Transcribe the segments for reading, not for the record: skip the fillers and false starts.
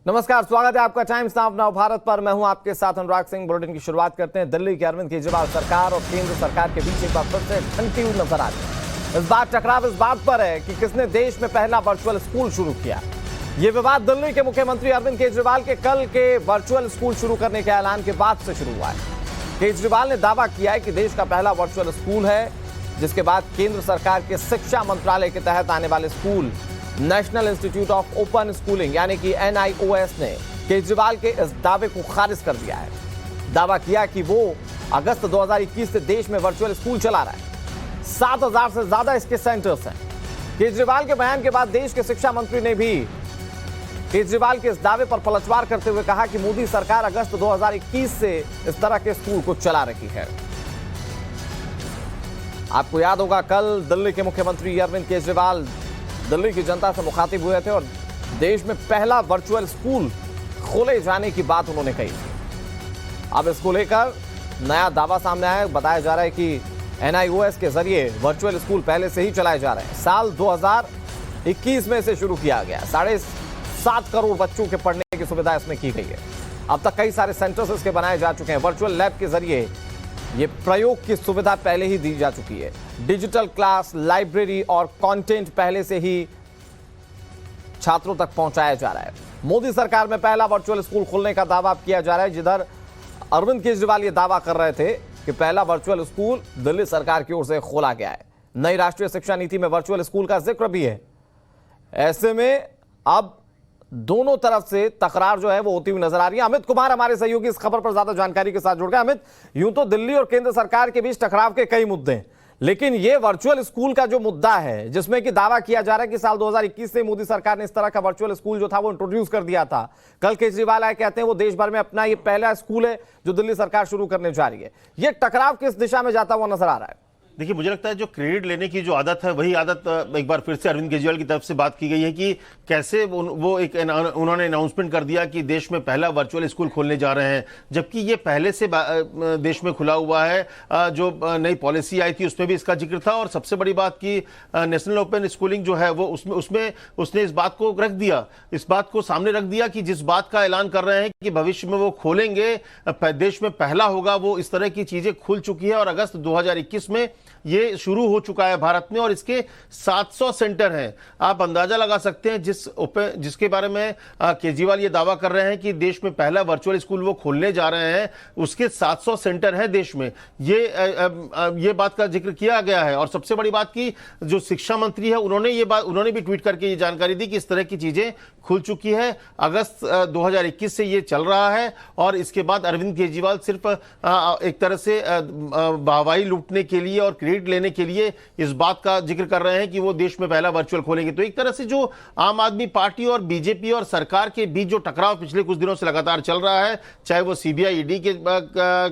नमस्कार, स्वागत है आपका टाइम्स नाउ नव भारत पर। मैं हूं आपके साथ अनुराग सिंह। बुलेटिन की शुरुआत करते हैं। दिल्ली के अरविंद केजरीवाल सरकार और केंद्र सरकार के बीच एक बार फिर से ठंडी हुई नजर आ रही है। इस बार टकराव इस बात पर है कि किसने देश में पहला वर्चुअल स्कूल शुरू किया। ये विवाद दिल्ली के मुख्यमंत्री अरविंद केजरीवाल के कल के वर्चुअल स्कूल शुरू करने के ऐलान के बाद से शुरू हुआ है। केजरीवाल ने दावा किया है कि देश का पहला वर्चुअल स्कूल है, जिसके बाद केंद्र सरकार के शिक्षा मंत्रालय के तहत आने वाले school national institute of open schooling यानी कि NIOS ने केजरीवाल के इस दावे को खारिज कर दिया है। दावा किया कि वो अगस्त 2021 से देश में वर्चुअल स्कूल चला रहा है। 7000 से ज्यादा इसके सेंटर्स हैं। केजरीवाल के बयान के बाद देश के शिक्षा मंत्री ने भी केजरीवाल के इस दावे पर पलटवार करते हुए कहा कि मोदी सरकार अगस्त 2021 से इस तरह के स्कूल को चला रही है। आपको याद होगा, कल दिल्ली के मुख्यमंत्री अरविंद केजरीवाल दिल्ली की जनता से मुखातिब हुए थे और देश में पहला वर्चुअल स्कूल खोले जाने की बात उन्होंने कही। अब इसको लेकर नया दावा सामने आया। बताया जा रहा है कि NIOS के जरिए वर्चुअल स्कूल पहले से ही चलाए जा रहे हैं। साल 2021 में इसे शुरू किया गया। 7.5 करोड़ बच्चों के पढ़ने की सुविधा इसमें की गई है। अब तक कई सारे सेंटर्स इसके बनाए जा चुके हैं। वर्चुअल लैब के जरिए ये प्रयोग की सुविधा पहले ही दी जा चुकी है। डिजिटल क्लास, लाइब्रेरी और कंटेंट पहले से ही छात्रों तक पहुंचाया जा रहा है। मोदी सरकार में पहला वर्चुअल स्कूल खोलने का दावा किया जा रहा है, जिधर अरविंद केजरीवाल ये दावा कर रहे थे कि पहला वर्चुअल स्कूल दिल्ली सरकार की ओर से खोला गया है। नई राष्ट्रीय शिक्षा नीति में वर्चुअल स्कूल का जिक्र भी है। ऐसे में अब दोनों तरफ से तकरार जो है वो होती हुई नजर आ रही है। अमित कुमार हमारे सहयोगी इस खबर पर ज्यादा जानकारी के साथ जुड़ गए। अमित, यूं तो दिल्ली और केंद्र सरकार के बीच टकराव के कई मुद्दे हैं, लेकिन ये वर्चुअल स्कूल का जो मुद्दा है, जिसमें कि दावा किया जा रहा है कि साल 2021 से मोदी सरकार ने इस तरह का वर्चुअल स्कूल जो था वो इंट्रोड्यूस कर दिया था। कल केजरीवाल आए, कहते हैं वो देश भर में अपना ये पहला स्कूल है जो दिल्ली सरकार शुरू करने जा रही है। ये टकराव किस दिशा में जाता हुआ नजर आ रहा है? देखिए, मुझे लगता है जो क्रेडिट लेने की जो आदत है, वही आदत एक बार फिर से अरविंद केजरीवाल की तरफ से बात की गई है कि कैसे उन्होंने अनाउंसमेंट कर दिया कि देश में पहला वर्चुअल स्कूल खोलने जा रहे हैं, जबकि ये पहले से देश में खुला हुआ है। जो नई पॉलिसी आई थी उसमें भी इसका जिक्र था। और सबसे बड़ी बात की नेशनल ओपन स्कूलिंग जो है वो उसमें उसने इस बात को रख दिया, इस बात को सामने रख दिया कि जिस बात का ऐलान कर रहे हैं कि भविष्य में वो खोलेंगे, देश में पहला होगा, वो इस तरह की चीजें खुल चुकी है। और अगस्त 2021 में ये शुरू हो चुका है भारत में और इसके 700 सेंटर हैं। आप अंदाजा लगा सकते हैं जिसके बारे में केजरीवाल ये दावा कर रहे हैं कि देश में पहला वर्चुअल स्कूल वो खोलने जा रहे हैं, उसके 700 सेंटर हैं देश में। ये बात का जिक्र किया गया है। और सबसे बड़ी बात की जो शिक्षा मंत्री है उन्होंने भी ट्वीट करके ये जानकारी दी कि इस तरह की चीजें खुल चुकी है। अगस्त 2021 से ये चल रहा है और इसके बाद अरविंद केजरीवाल सिर्फ एक तरह से वाहवाही लूटने के लिए और क्रेडिट लेने के लिए इस बात का जिक्र कर रहे हैं कि वो देश में पहला वर्चुअल खोलेंगे। तो एक तरह से जो आम आदमी पार्टी और बीजेपी और सरकार के बीच जो टकराव पिछले कुछ दिनों से लगातार चल रहा है, चाहे वो CBI ED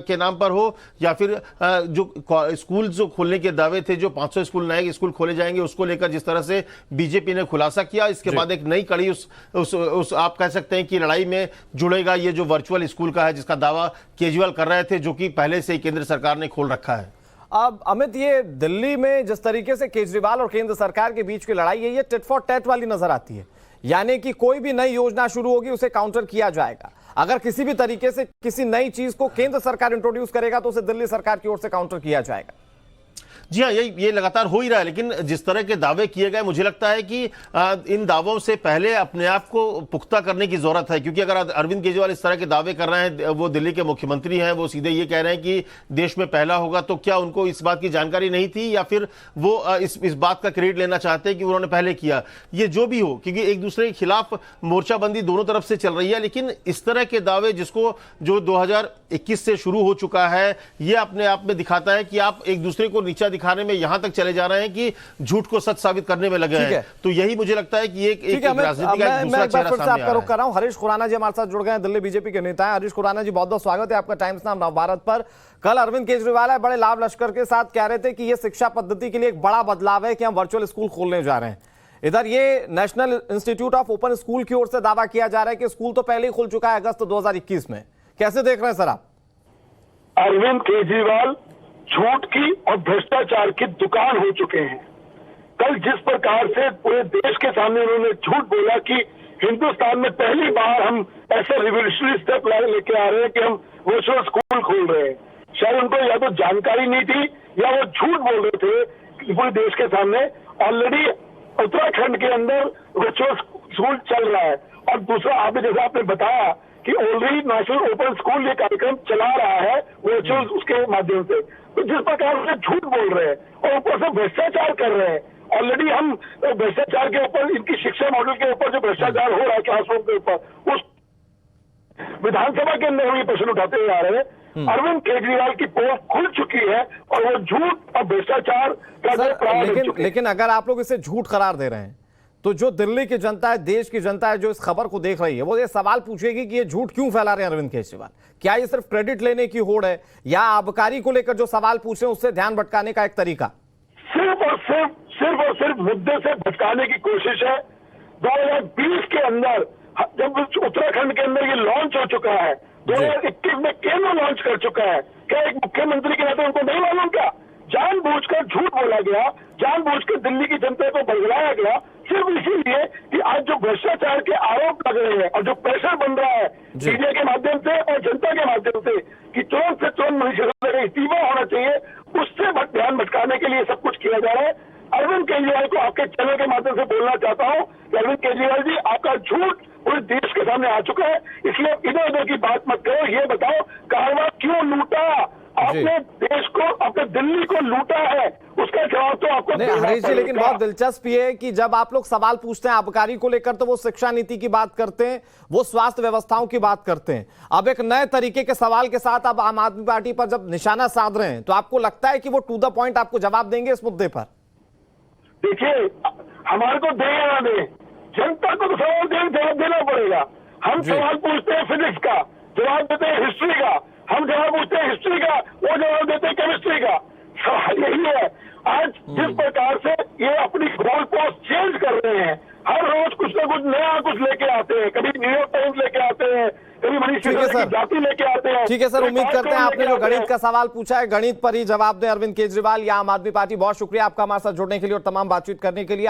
के नाम पर हो या फिर जो स्कूल जो खोलने के दावे थे, जो 500 स्कूल नए स्कूल खोले जाएंगे, उसको लेकर जिस तरह से बीजेपी ने खुलासा किया, इसके बाद एक नई कड़ी उस आप कह सकते हैं कि लड़ाई में जुड़ेगा ये जो वर्चुअल स्कूल का है, जिसका दावा केजरीवाल कर रहे थे, जो कि पहले से ही केंद्र सरकार ने खोल रखा है। अब अमित, ये दिल्ली में जिस तरीके से केजरीवाल और केंद्र सरकार के बीच की लड़ाई है, ये टिट फॉर टैट वाली नजर आती है। यानी कि कोई भी नई योजना शुरू होगी उसे काउंटर किया जाएगा। अगर किसी भी तरीके से किसी नई चीज को केंद्र सरकार इंट्रोड्यूस करेगा तो उसे दिल्ली सरकार की ओर से काउंटर किया जाएगा। जी हाँ, ये लगातार हो ही रहा है। लेकिन जिस तरह के दावे किए गए, मुझे लगता है कि इन दावों से पहले अपने आप को पुख्ता करने की जरूरत है। क्योंकि अगर अरविंद केजरीवाल इस तरह के दावे कर रहे हैं, वो दिल्ली के मुख्यमंत्री हैं, वो सीधे ये कह रहे हैं कि देश में पहला होगा, तो क्या उनको इस बात की जानकारी नहीं थी या फिर वो इस बात का क्रेडिट लेना चाहते हैं कि उन्होंने पहले किया? ये जो भी हो, क्योंकि एक दूसरे के खिलाफ मोर्चाबंदी दोनों तरफ से चल रही है। लेकिन इस तरह के दावे जो 2021 से शुरू हो चुका है, ये अपने आप में दिखाता है कि आप एक दूसरे को नीचा दिखाने में यहां तक चले जा रहे हैं कि झूठ को सच साबित करने में लगे हैं। तो यही मुझे लगता है कि एक राजनीति का दूसरा चेहरा सामने आ रहा है। हरीश खुराना जी हमारे साथ जुड़ गए हैं, दिल्ली बीजेपी के नेता हैं। हरीश खुराना जी, बहुत बहुत स्वागत है आपका टाइम्स नाउ नव भारत पर। कल अरविंद केजरीवाल है बड़े लाभ लश्कर के साथ कह रहे थे कि यह शिक्षा पद्धति के लिए एक बड़ा बदलाव है कि हम वर्चुअल स्कूल खोलने जा रहे हैं। इधर ये national institute of open school की ओर से दावा किया जा रहा है कि स्कूल तो पहले ही खुल चुका है अगस्त 2021 में। कैसे देख रहे हैं सर आप? अरविंद केजरीवाल झूठ की और भ्रष्टाचार की दुकान हो चुके हैं। कल जिस प्रकार से पूरे देश के सामने उन्होंने झूठ बोला कि हिंदुस्तान में पहली बार हम ऐसे रिवोल्यूशनरी स्टेप लेके आ रहे हैं कि हम वर्चुअल स्कूल खोल रहे हैं। शायद उनको या तो जानकारी नहीं थी या वो झूठ बोल रहे थे पूरे देश के सामने। ऑलरेडी उत्तराखंड के अंदर वर्चुअल स्कूल चल रहा है। और दूसरा, आपने जैसे आपने बताया कि ऑलरेडी नेशनल ओपन स्कूल ये कार्यक्रम चला रहा है वर्चुअल उसके माध्यम से। तो जिस प्रकार से झूठ बोल रहे हैं और ऊपर से भ्रष्टाचार कर रहे हैं, ऑलरेडी हम भ्रष्टाचार के ऊपर, इनकी शिक्षा मॉडल के ऊपर जो भ्रष्टाचार हो रहा है क्लासरूम के ऊपर, उस विधानसभा के अंदर हम ये प्रश्न उठाते हुए आ रहे हैं। अरविंद केजरीवाल की पोल खुल चुकी है और वो झूठ और भ्रष्टाचार का लेकिन अगर आप लोग इसे झूठ करार दे रहे हैं तो जो दिल्ली की जनता है, देश की जनता है, जो इस खबर को देख रही है, वो ये सवाल पूछेगी कि ये झूठ क्यों फैला रहे हैं अरविंद केजरीवाल। क्या ये सिर्फ क्रेडिट लेने की होड़ है या आबकारी को लेकर जो सवाल पूछे उससे ध्यान भटकाने का एक तरीका? सिर्फ मुद्दे से भटकाने की कोशिश है। 2020 के अंदर जब उत्तराखंड के अंदर ये लॉन्च हो चुका है, 2021 में केंद्र लॉन्च कर चुका है, क्या एक मुख्यमंत्री के नाते उनको नहीं मालूम? क्या जानबूझकर झूठ बोला गया, जानबूझकर दिल्ली की जनता को बरगलाया गया, सिर्फ इसीलिए कि आज जो भ्रष्टाचार के आरोप लग रहे हैं और जो प्रेशर बन रहा है मीडिया के माध्यम से और जनता के माध्यम से कि तुरंत से तुरंत मनीष सिसोदिया का इस्तीफा होना चाहिए, उससे ध्यान भटकाने के लिए सब कुछ किया जा रहा है। अरविंद केजरीवाल को आपके चैनल के माध्यम से बोलना चाहता हूं कि अरविंद केजरीवाल जी, आपका झूठ पूरे देश के सामने आ चुका है, इसलिए इधर उधर की बात मत करो। ये बताओ, कारवां क्यों लूटा? आपने देश को, अपने दिल्ली को लूटा है, उसका जवाब तो आपको नहीं हरीश जी, लेकिन बहुत दिलचस्प ये है कि जब आप लोग सवाल पूछते हैं आबकारी को लेकर तो वो शिक्षा नीति की बात करते हैं, वो स्वास्थ्य व्यवस्थाओं की बात करते हैं। अब एक नए तरीके के सवाल के साथ अब आम आदमी पार्टी पर जब निशाना साध रहे हैं तो आपको लगता है कि वो टू द पॉइंट आपको जवाब देंगे इस मुद्दे पर? देखिए, हमारे को दे या ना दे, जनता को तो जवाब देना पड़ेगा। हम सवाल पूछते हैं फिजिक्स का, जवाब देते हैं हिस्ट्री का। हम जवाब पूछते हैं हिस्ट्री का, वो जवाब देते हैं केमिस्ट्री का। सवाल यही है। आज जिस प्रकार से ये अपनी गोल पोस्ट चेंज कर रहे हैं, हर रोज कुछ ना कुछ नया कुछ लेके आते हैं, कभी न्यूयॉर्क टाइम्स लेके आते हैं, कभी मनीष सिसोदिया की जाति लेके आते हैं। ठीक है सर, उम्मीद करते हैं आपने जो गणित का सवाल पूछा है गणित पर ही जवाब दें अरविंद केजरीवाल या आम आदमी पार्टी। बहुत शुक्रिया आपका हमारे साथ जुड़ने के लिए और तमाम बातचीत करने के लिए।